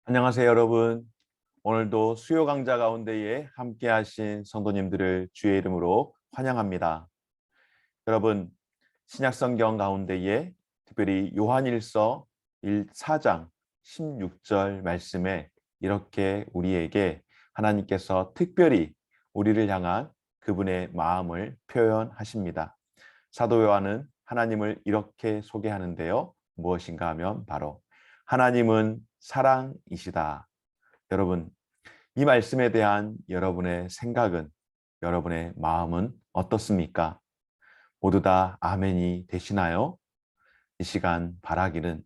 안녕하세요, 여러분. 오늘도 수요 강좌 가운데에 함께 하신 성도님들을 주의 이름으로 환영합니다. 여러분, 신약 성경 가운데에 특별히 요한일서 4장 16절 말씀에 이렇게 우리에게 하나님께서 특별히 우리를 향한 그분의 마음을 표현하십니다. 사도 요한은 하나님을 이렇게 소개하는데요. 무엇인가 하면 바로 하나님은 사랑이시다. 여러분, 이 말씀에 대한 여러분의 생각은, 여러분의 마음은 어떻습니까? 모두 다 아멘이 되시나요? 이 시간 바라기는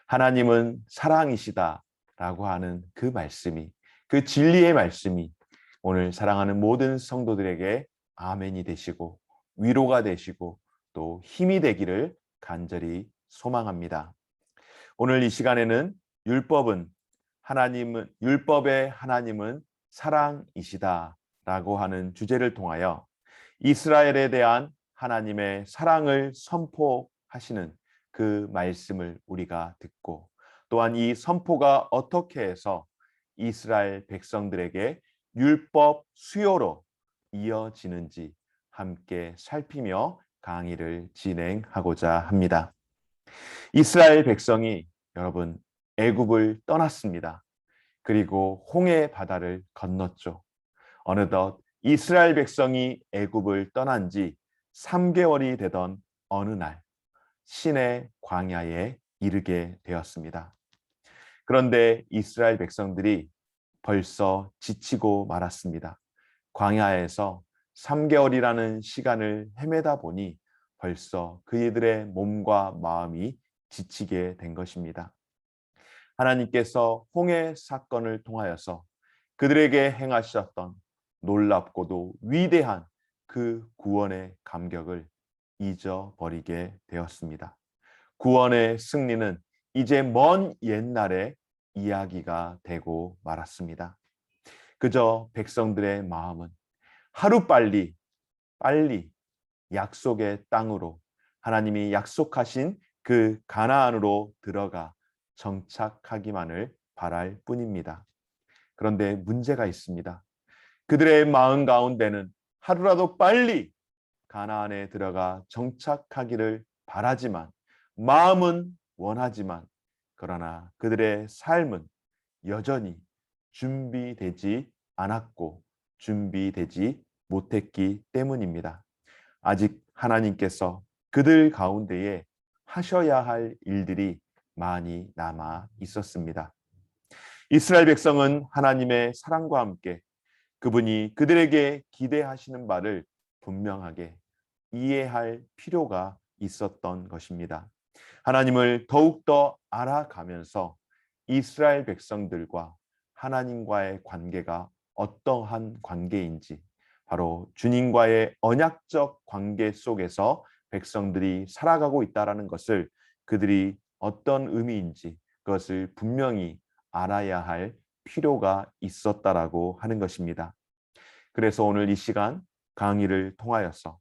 하나님은 사랑이시다 라고 하는 그 말씀이, 그 진리의 말씀이 오늘 사랑하는 모든 성도들에게 아멘이 되시고 위로가 되시고 또 힘이 되기를 간절히 소망합니다. 오늘 이 시간에는 율법의 하나님은 사랑이시다라고 하는 주제를 통하여 이스라엘에 대한 하나님의 사랑을 선포하시는 그 말씀을 우리가 듣고, 또한 이 선포가 어떻게 해서 이스라엘 백성들에게 율법 수요로 이어지는지 함께 살피며 강의를 진행하고자 합니다. 이스라엘 백성이 여러분 애굽을 떠났습니다. 그리고 홍해 바다를 건넜죠. 어느덧 이스라엘 백성이 애굽을 떠난 지 3개월이 되던 어느 날 시내 광야에 이르게 되었습니다. 그런데 이스라엘 백성들이 벌써 지치고 말았습니다. 광야에서 3개월이라는 시간을 헤매다 보니 벌써 그이들의 몸과 마음이 지치게 된 것입니다. 하나님께서 홍해 사건을 통하여서 그들에게 행하셨던 놀랍고도 위대한 그 구원의 감격을 잊어버리게 되었습니다. 구원의 승리는 이제 먼 옛날의 이야기가 되고 말았습니다. 그저 백성들의 마음은 하루빨리 약속의 땅으로, 하나님이 약속하신 그 가나안으로 들어가 정착하기만을 바랄 뿐입니다. 그런데 문제가 있습니다. 그들의 마음 가운데는 하루라도 빨리 가나안에 들어가 정착하기를 바라지만, 마음은 원하지만, 그러나 그들의 삶은 여전히 준비되지 않았고 준비되지 못했기 때문입니다. 아직 하나님께서 그들 가운데에 하셔야 할 일들이 많이 남아 있었습니다. 이스라엘 백성은 하나님의 사랑과 함께 그분이 그들에게 기대하시는 바를 분명하게 이해할 필요가 있었던 것입니다. 하나님을 더욱더 알아가면서 이스라엘 백성들과 하나님과의 관계가 어떠한 관계인지, 바로 주님과의 언약적 관계 속에서 백성들이 살아가고 있다는 것을, 그들이 어떤 의미인지 그것을 분명히 알아야 할 필요가 있었다라고 하는 것입니다. 그래서 오늘 이 시간 강의를 통하여서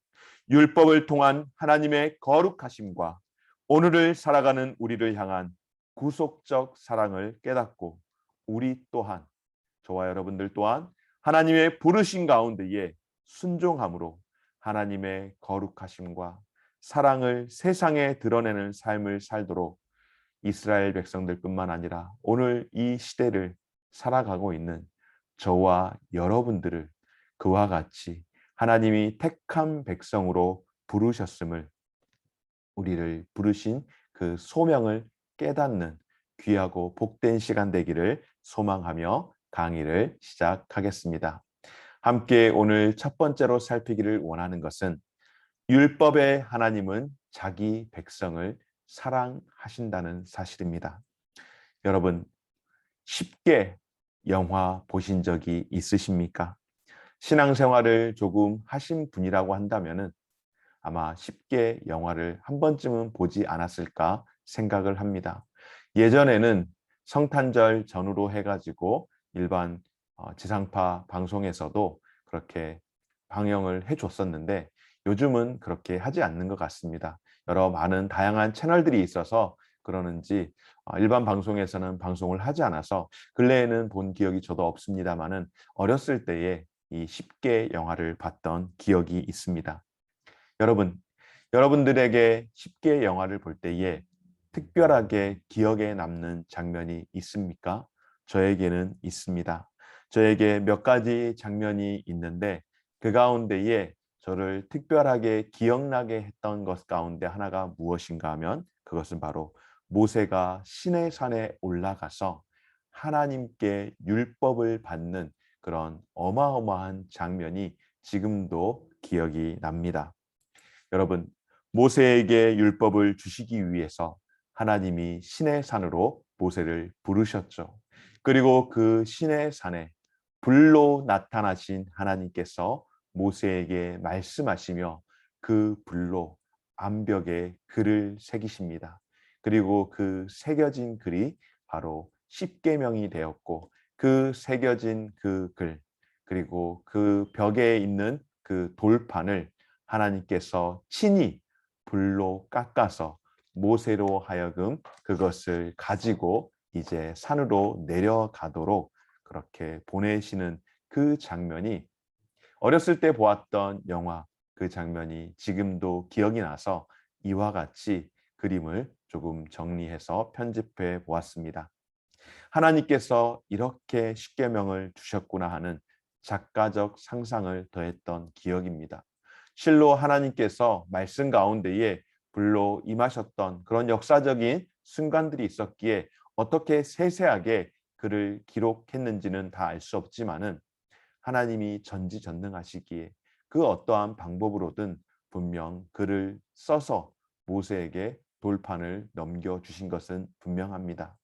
율법을 통한 하나님의 거룩하심과 오늘을 살아가는 우리를 향한 구속적 사랑을 깨닫고, 우리 또한, 저와 여러분들 또한 하나님의 부르신 가운데에 순종함으로 하나님의 거룩하심과 사랑을 세상에 드러내는 삶을 살도록 이스라엘 백성들뿐만 아니라 오늘 이 시대를 살아가고 있는 저와 여러분들을 그와 같이 하나님이 택한 백성으로 부르셨음을, 우리를 부르신 그 소명을 깨닫는 귀하고 복된 시간 되기를 소망하며 강의를 시작하겠습니다. 함께 오늘 첫 번째로 살피기를 원하는 것은 율법의 하나님은 자기 백성을 사랑하신다는 사실입니다. 여러분, 쉽게 영화 보신 적이 있으십니까? 신앙생활을 조금 하신 분이라고 한다면은 아마 쉽게 영화를 한 번쯤은 보지 않았을까 생각을 합니다. 예전에는 성탄절 전후로 해가지고 일반 지상파 방송에서도 그렇게 방영을 해줬었는데 요즘은 그렇게 하지 않는 것 같습니다. 여러 많은 다양한 채널들이 있어서 그러는지 일반 방송에서는 방송을 하지 않아서 근래에는 본 기억이 저도 없습니다만은 어렸을 때에 이 10개 영화를 봤던 기억이 있습니다. 여러분, 여러분들에게 10개 영화를 볼 때에 특별하게 기억에 남는 장면이 있습니까? 저에게는 있습니다. 저에게 몇 가지 장면이 있는데 그 가운데에 저를 특별하게 기억나게 했던 것 가운데 하나가 무엇인가 하면 그것은 바로 모세가 시내산에 올라가서 하나님께 율법을 받는 그런 어마어마한 장면이 지금도 기억이 납니다. 여러분, 모세에게 율법을 주시기 위해서 하나님이 시내 산으로 모세를 부르셨죠. 그리고 그 시내 산에 불로 나타나신 하나님께서 모세에게 말씀하시며 그 불로 암벽에 글을 새기십니다. 그리고 그 새겨진 글이 바로 십계명이 되었고 그 새겨진 그 글, 그리고 그 벽에 있는 그 돌판을 하나님께서 친히 불로 깎아서 모세로 하여금 그것을 가지고 이제 산으로 내려가도록 그렇게 보내시는 그 장면이 어렸을 때 보았던 영화 그 장면이 지금도 기억이 나서 이와 같이 그림을 조금 정리해서 편집해 보았습니다. 하나님께서 이렇게 십계명을 주셨구나 하는 작가적 상상을 더했던 기억입니다. 실로 하나님께서 말씀 가운데에 불로 임하셨던 그런 역사적인 순간들이 있었기에 어떻게 세세하게 그를 기록했는지는 다 알 수 없지만은 하나님이 전지전능하시기에 그 어떠한 방법으로든 분명 글을 써서 모세에게 돌판을 넘겨주신 것은 분명합니다.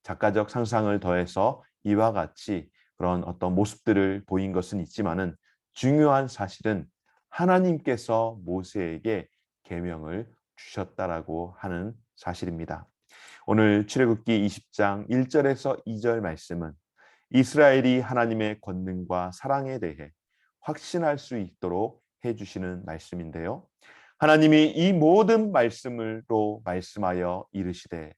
작가적 상상을 더해서 이와 같이 그런 어떤 모습들을 보인 것은 있지만은 중요한 사실은 하나님께서 모세에게 계명을 주셨다라고 하는 사실입니다. 오늘 출애굽기 20장 1절에서 2절 말씀은 이스라엘이 하나님의 권능과 사랑에 대해 확신할 수 있도록 해주시는 말씀인데요. 하나님이 이 모든 말씀으로 말씀하여 이르시되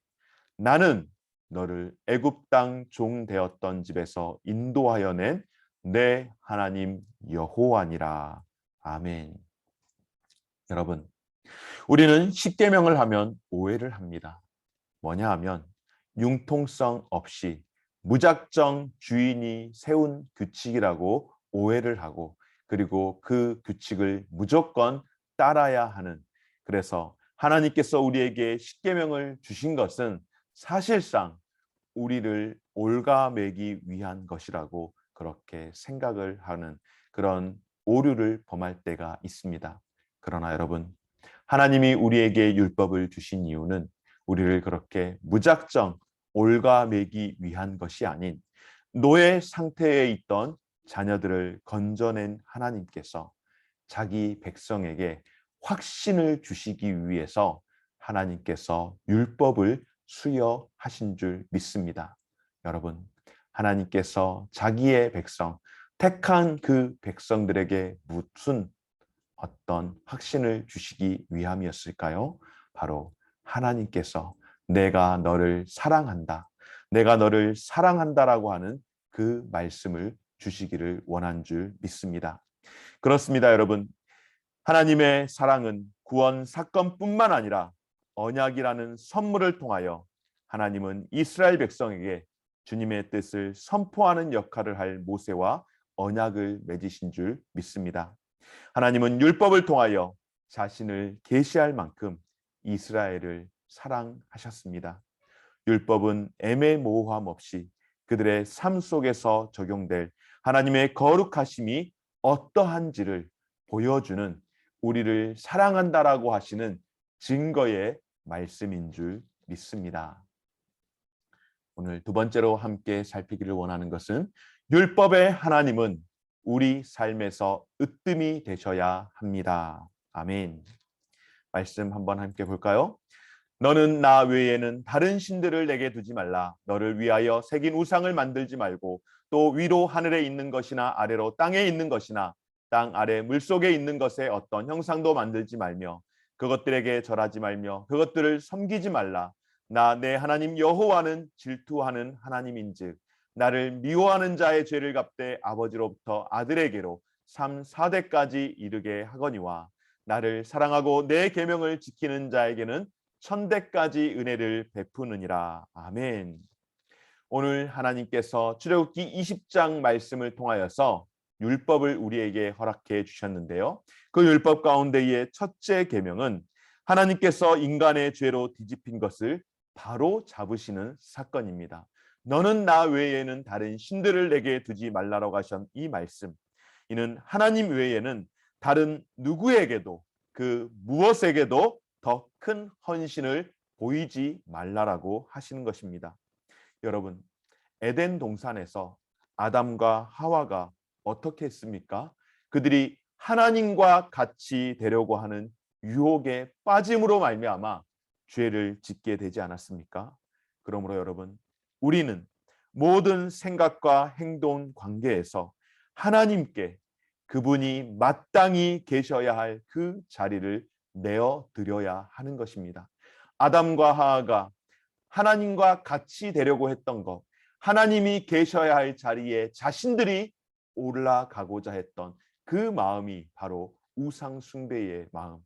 나는 너를 애굽 땅 종 되었던 집에서 인도하여 낸 내 하나님 여호와니라. 아멘. 여러분, 우리는 십계명을 하면 오해를 합니다. 뭐냐 하면 융통성 없이 무작정 주인이 세운 규칙이라고 오해를 하고 그리고 그 규칙을 무조건 따라야 하는, 그래서 하나님께서 우리에게 십계명을 주신 것은 사실상 우리를 옭아매기 위한 것이라고 그렇게 생각을 하는 그런 오류를 범할 때가 있습니다. 그러나 여러분, 하나님이 우리에게 율법을 주신 이유는 우리를 그렇게 무작정 옭아매기 위한 것이 아닌 노예 상태에 있던 자녀들을 건져낸 하나님께서 자기 백성에게 확신을 주시기 위해서 하나님께서 율법을 수여하신 줄 믿습니다. 여러분, 하나님께서 자기의 백성, 택한 그 백성들에게 무슨 어떤 확신을 주시기 위함이었을까요? 바로 하나님께서 내가 너를 사랑한다. 내가 너를 사랑한다라고 하는 그 말씀을 주시기를 원한 줄 믿습니다. 그렇습니다, 여러분. 하나님의 사랑은 구원 사건뿐만 아니라 언약이라는 선물을 통하여 하나님은 이스라엘 백성에게 주님의 뜻을 선포하는 역할을 할 모세와 언약을 맺으신 줄 믿습니다. 하나님은 율법을 통하여 자신을 계시할 만큼 이스라엘을 사랑하셨습니다. 율법은 애매모호함 없이 그들의 삶 속에서 적용될 하나님의 거룩하심이 어떠한지를 보여주는, 우리를 사랑한다라고 하시는 증거의 말씀인 줄 믿습니다. 오늘 두 번째로 함께 살피기를 원하는 것은 율법의 하나님은 우리 삶에서 으뜸이 되셔야 합니다. 아멘. 말씀 한번 함께 볼까요? 너는 나 외에는 다른 신들을 내게 두지 말라. 너를 위하여 새긴 우상을 만들지 말고 또 위로 하늘에 있는 것이나 아래로 땅에 있는 것이나 땅 아래 물속에 있는 것에 어떤 형상도 만들지 말며 그것들에게 절하지 말며 그것들을 섬기지 말라. 나 내 하나님 여호와는 질투하는 하나님인즉 나를 미워하는 자의 죄를 갚되 아버지로부터 아들에게로 3, 4대까지 이르게 하거니와 나를 사랑하고 내 계명을 지키는 자에게는 천대까지 은혜를 베푸느니라. 아멘. 오늘 하나님께서 출애굽기 20장 말씀을 통하여서 율법을 우리에게 허락해 주셨는데요. 그 율법 가운데의 첫째 계명은 하나님께서 인간의 죄로 뒤집힌 것을 바로 잡으시는 사건입니다. 너는 나 외에는 다른 신들을 내게 두지 말라라고 하신 이 말씀. 이는 하나님 외에는 다른 누구에게도 그 무엇에게도 더 큰 헌신을 보이지 말라라고 하시는 것입니다. 여러분, 에덴 동산에서 아담과 하와가 어떻게 했습니까? 그들이 하나님과 같이 되려고 하는 유혹에 빠짐으로 말미암아 죄를 짓게 되지 않았습니까? 그러므로 여러분, 우리는 모든 생각과 행동 관계에서 하나님께 그분이 마땅히 계셔야 할 그 자리를 내어 드려야 하는 것입니다. 아담과 하와가 하나님과 같이 되려고 했던 것, 하나님이 계셔야 할 자리에 자신들이 올라가고자 했던 그 마음이 바로 우상 숭배의 마음,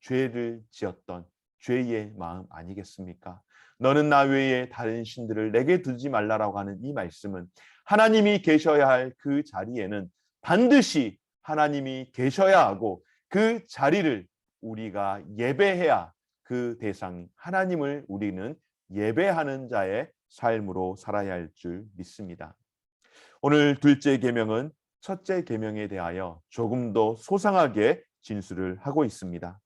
죄를 지었던 죄의 마음 아니겠습니까? 너는 나 외에 다른 신들을 내게 두지 말라라고 하는 이 말씀은 하나님이 계셔야 할 그 자리에는 반드시 하나님이 계셔야 하고 그 자리를 우리가 예배해야 그 대상 하나님을 우리는 예배하는 자의 삶으로 살아야 할 줄 믿습니다. 오늘 둘째 계명은 첫째 계명에 대하여 조금 더 소상하게 진술을 하고 있습니다.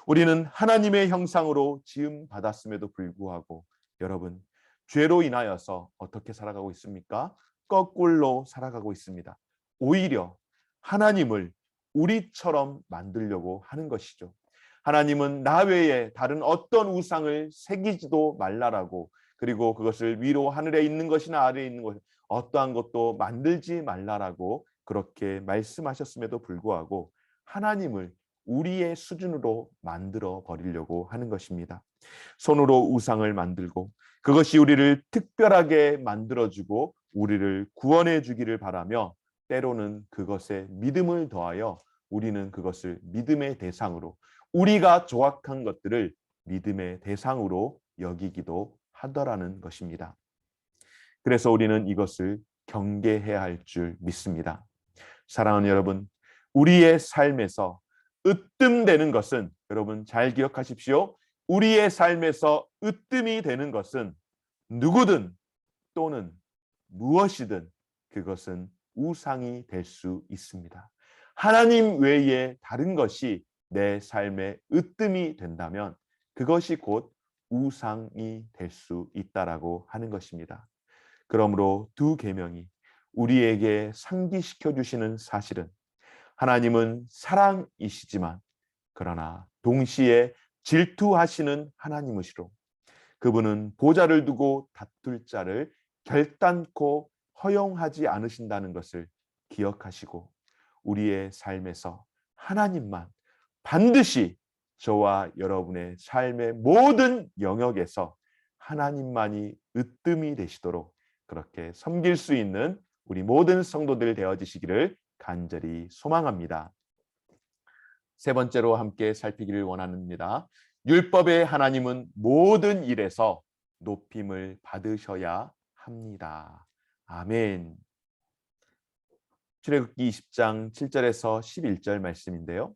우리는 하나님의 형상으로 지음 받았음에도 불구하고 여러분, 죄로 인하여서 어떻게 살아가고 있습니까? 거꾸로 살아가고 있습니다. 오히려 하나님을 우리처럼 만들려고 하는 것이죠. 하나님은 나 외에 다른 어떤 우상을 새기지도 말라라고, 그리고 그것을 위로 하늘에 있는 것이나 아래에 있는 것 어떠한 것도 만들지 말라라고 그렇게 말씀하셨음에도 불구하고 하나님을 우리의 수준으로 만들어 버리려고 하는 것입니다. 손으로 우상을 만들고 그것이 우리를 특별하게 만들어주고 우리를 구원해 주기를 바라며 때로는 그것에 믿음을 더하여 우리는 그것을 믿음의 대상으로, 우리가 조악한 것들을 믿음의 대상으로 여기기도 하더라는 것입니다. 그래서 우리는 이것을 경계해야 할 줄 믿습니다. 사랑하는 여러분, 우리의 삶에서 으뜸되는 것은, 여러분 잘 기억하십시오. 우리의 삶에서 으뜸이 되는 것은 누구든 또는 무엇이든 그것은 우상이 될 수 있습니다. 하나님 외에 다른 것이 내 삶의 으뜸이 된다면 그것이 곧 우상이 될 수 있다라고 하는 것입니다. 그러므로 두 계명이 우리에게 상기시켜 주시는 사실은 하나님은 사랑이시지만 그러나 동시에 질투하시는 하나님이시로 그분은 보좌를 두고 다툴 자를 결단코 허용하지 않으신다는 것을 기억하시고 우리의 삶에서 하나님만 반드시 저와 여러분의 삶의 모든 영역에서 하나님만이 으뜸이 되시도록 그렇게 섬길 수 있는 우리 모든 성도들 되어지시기를 간절히 소망합니다. 세 번째로 함께 살피기를 원합니다. 율법의 하나님은 모든 일에서 높임을 받으셔야 합니다. 아멘. 출애굽기 20장 7절에서 11절 말씀인데요.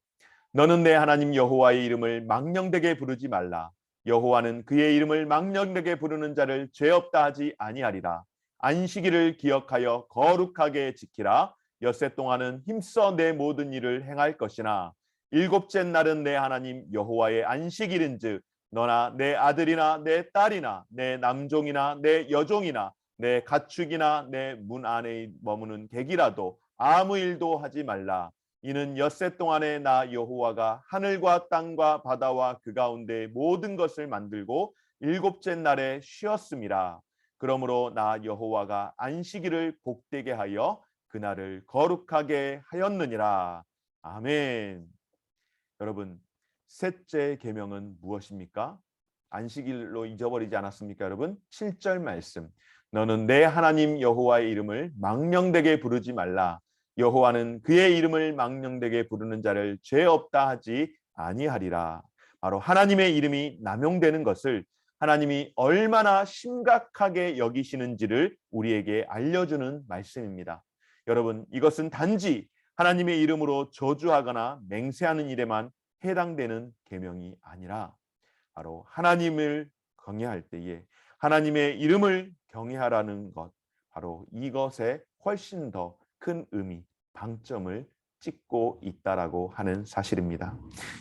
너는 내 하나님 여호와의 이름을 망령되게 부르지 말라. 여호와는 그의 이름을 망령되게 부르는 자를 죄 없다 하지 아니하리라. 안식일을 기억하여 거룩하게 지키라. 엿새 동안은 힘써 내 모든 일을 행할 것이나 일곱째 날은 내 하나님 여호와의 안식일인즉 너나 내 아들이나 내 딸이나 내 남종이나 내 여종이나 내 가축이나 내 문 안에 머무는 객이라도 아무 일도 하지 말라. 이는 엿새 동안에 나 여호와가 하늘과 땅과 바다와 그 가운데 모든 것을 만들고 일곱째 날에 쉬었음이라. 그러므로 나 여호와가 안식일을 복되게 하여 그날을 거룩하게 하였느니라. 아멘. 여러분, 셋째 계명은 무엇입니까? 안식일로 잊어버리지 않았습니까, 여러분? 7절 말씀. 너는 내 하나님 여호와의 이름을 망령되게 부르지 말라. 여호와는 그의 이름을 망령되게 부르는 자를 죄 없다 하지 아니하리라. 바로 하나님의 이름이 남용되는 것을 하나님이 얼마나 심각하게 여기시는지를 우리에게 알려주는 말씀입니다. 여러분, 이것은 단지 하나님의 이름으로 저주하거나 맹세하는 일에만 해당되는 계명이 아니라 바로 하나님을 경외할 때에 하나님의 이름을 경외하라는 것, 바로 이것에 훨씬 더 큰 의미, 방점을 찍고 있다라고 하는 사실입니다.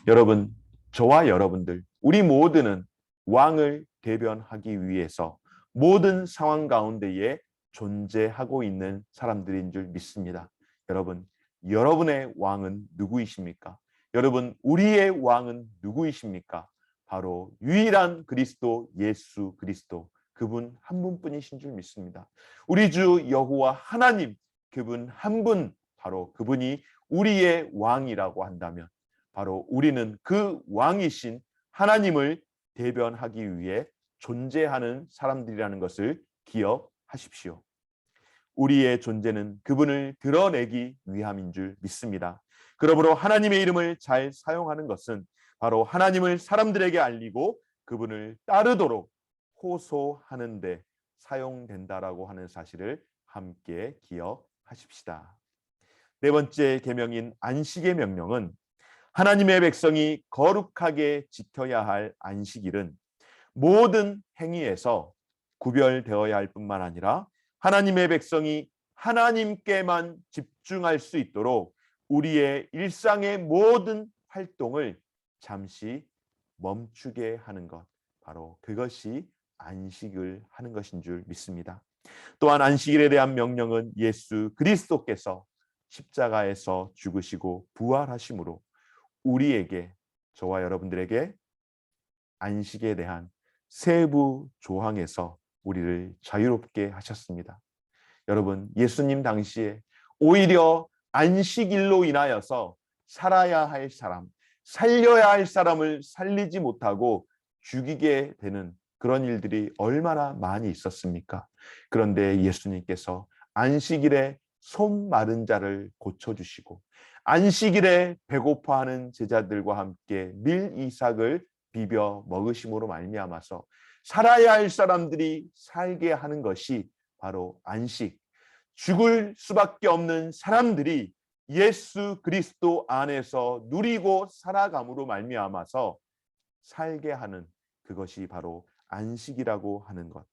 여러분, 저와 여러분들, 우리 모두는 왕을 대변하기 위해서 모든 상황 가운데에 존재하고 있는 사람들인 줄 믿습니다. 여러분, 여러분의 왕은 누구이십니까? 여러분, 우리의 왕은 누구이십니까? 바로 유일한 그리스도 예수 그리스도, 그분 한 분뿐이신 줄 믿습니다. 우리 주 여호와 하나님, 그분 한 분, 바로 그분이 우리의 왕이라고 한다면 바로 우리는 그 왕이신 하나님을 대변하기 위해 존재하는 사람들이라는 것을 기억하십시오. 우리의 존재는 그분을 드러내기 위함인 줄 믿습니다. 그러므로 하나님의 이름을 잘 사용하는 것은 바로 하나님을 사람들에게 알리고 그분을 따르도록 호소하는 데 사용된다라고 하는 사실을 함께 기억하십시다. 네 번째 계명인 안식의 명령은 하나님의 백성이 거룩하게 지켜야 할 안식일은 모든 행위에서 구별되어야 할 뿐만 아니라 하나님의 백성이 하나님께만 집중할 수 있도록 우리의 일상의 모든 활동을 잠시 멈추게 하는 것, 바로 그것이 안식을 하는 것인 줄 믿습니다. 또한 안식일에 대한 명령은 예수 그리스도께서 십자가에서 죽으시고 부활하심으로 우리에게, 저와 여러분들에게 안식에 대한 세부 조항에서 우리를 자유롭게 하셨습니다. 여러분, 예수님 당시에 오히려 안식일로 인하여서 살아야 할 사람, 살려야 할 사람을 살리지 못하고 죽이게 되는 그런 일들이 얼마나 많이 있었습니까? 그런데 예수님께서 안식일에 손 마른 자를 고쳐주시고 안식일에 배고파하는 제자들과 함께 밀이삭을 비벼 먹으심으로 말미암아서 살아야 할 사람들이 살게 하는 것이 바로 안식, 죽을 수밖에 없는 사람들이 예수 그리스도 안에서 누리고 살아감으로 말미암아서 살게 하는 그것이 바로 안식이라고 하는 것.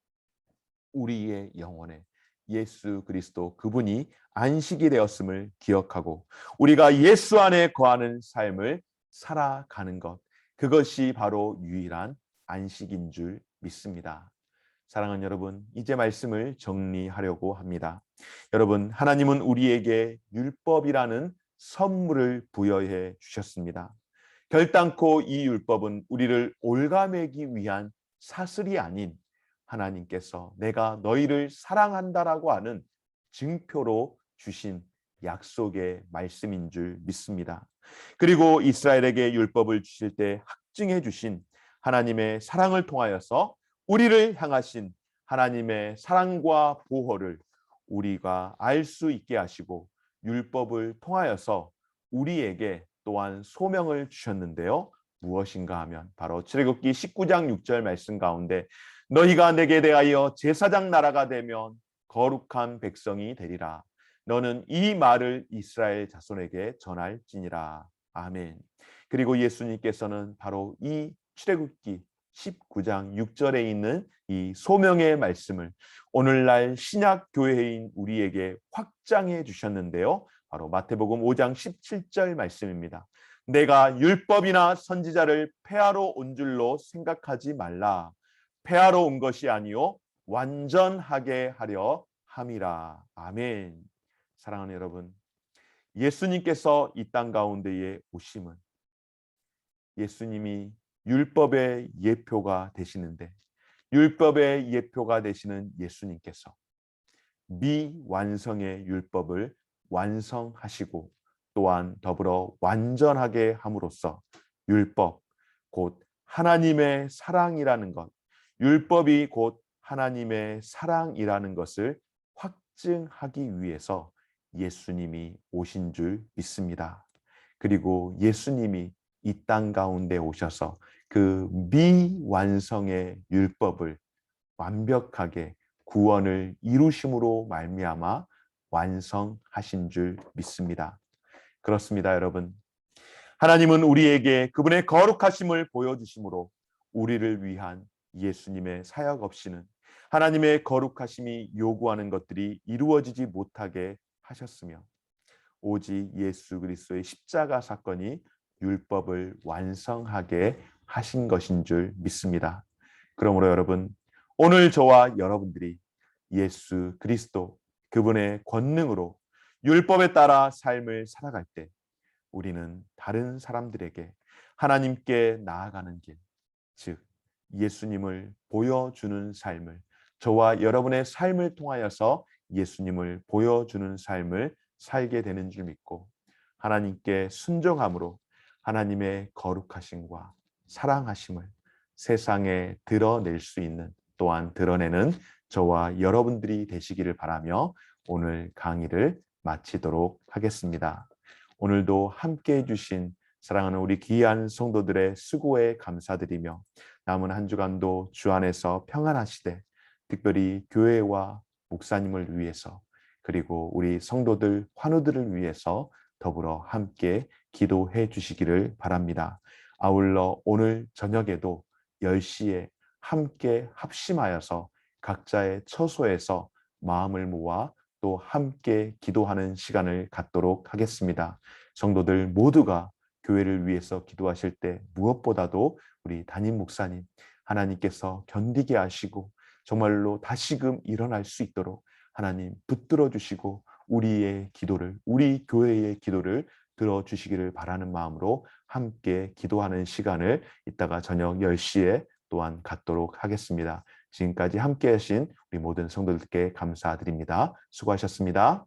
우리의 영혼에 예수 그리스도 그분이 안식이 되었음을 기억하고 우리가 예수 안에 거하는 삶을 살아가는 것, 그것이 바로 유일한 안식인 줄 믿습니다. 사랑하는 여러분, 이제 말씀을 정리하려고 합니다. 여러분, 하나님은 우리에게 율법이라는 선물을 부여해 주셨습니다. 결단코 이 율법은 우리를 올가매기 위한 사슬이 아닌 하나님께서 내가 너희를 사랑한다라고 하는 증표로 주신 약속의 말씀인 줄 믿습니다. 그리고 이스라엘에게 율법을 주실 때 확증해 주신 하나님의 사랑을 통하여서 우리를 향하신 하나님의 사랑과 보호를 우리가 알 수 있게 하시고 율법을 통하여서 우리에게 또한 소명을 주셨는데요. 무엇인가 하면 바로 출애굽기 19장 6절 말씀 가운데 너희가 내게 대하여 제사장 나라가 되면 거룩한 백성이 되리라. 너는 이 말을 이스라엘 자손에게 전할지니라. 아멘. 그리고 예수님께서는 바로 이 출애굽기 19장 6절에 있는 이 소명의 말씀을 오늘날 신약 교회인 우리에게 확장해 주셨는데요. 바로 마태복음 5장 17절 말씀입니다. 내가 율법이나 선지자를 폐하러 온 줄로 생각하지 말라. 폐하러 온 것이 아니요 완전하게 하려 함이라. 아멘. 사랑하는 여러분, 예수님께서 이 땅 가운데에 오심은 예수님이 율법의 예표가 되시는데 율법의 예표가 되시는 예수님께서 미완성의 율법을 완성하시고 또한 더불어 완전하게 함으로써 율법, 곧 하나님의 사랑이라는 것, 율법이 곧 하나님의 사랑이라는 것을 확증하기 위해서 예수님이 오신 줄 믿습니다. 그리고 예수님이 이 땅 가운데 오셔서 그 미완성의 율법을 완벽하게 구원을 이루심으로 말미암아 완성하신 줄 믿습니다. 그렇습니다, 여러분. 하나님은 우리에게 그분의 거룩하심을 보여주심으로 우리를 위한 예수님의 사역 없이는 하나님의 거룩하심이 요구하는 것들이 이루어지지 못하게 하셨으며 오직 예수 그리스도의 십자가 사건이 율법을 완성하게 하신 것인 줄 믿습니다. 그러므로 여러분, 오늘 저와 여러분들이 예수 그리스도 그분의 권능으로 율법에 따라 삶을 살아갈 때 우리는 다른 사람들에게 하나님께 나아가는 길, 즉 예수님을 보여주는 삶을, 저와 여러분의 삶을 통하여서 예수님을 보여주는 삶을 살게 되는 줄 믿고 하나님께 순종함으로 하나님의 거룩하심과 사랑하심을 세상에 드러낼 수 있는, 또한 드러내는 저와 여러분들이 되시기를 바라며 오늘 강의를 마치도록 하겠습니다. 오늘도 함께해 주신 사랑하는 우리 귀한 성도들의 수고에 감사드리며 남은 한 주간도 주 안에서 평안하시되 특별히 교회와 목사님을 위해서 그리고 우리 성도들 환우들을 위해서 더불어 함께 기도해 주시기를 바랍니다. 아울러 오늘 저녁에도 10시에 함께 합심하여서 각자의 처소에서 마음을 모아 또 함께 기도하는 시간을 갖도록 하겠습니다. 성도들 모두가 교회를 위해서 기도하실 때 무엇보다도 우리 담임 목사님 하나님께서 견디게 하시고 정말로 다시금 일어날 수 있도록 하나님 붙들어 주시고 우리의 기도를, 우리 교회의 기도를 들어주시기를 바라는 마음으로 함께 기도하는 시간을 이따가 저녁 10시에 또한 갖도록 하겠습니다. 지금까지 함께 하신 우리 모든 성도들께 감사드립니다. 수고하셨습니다.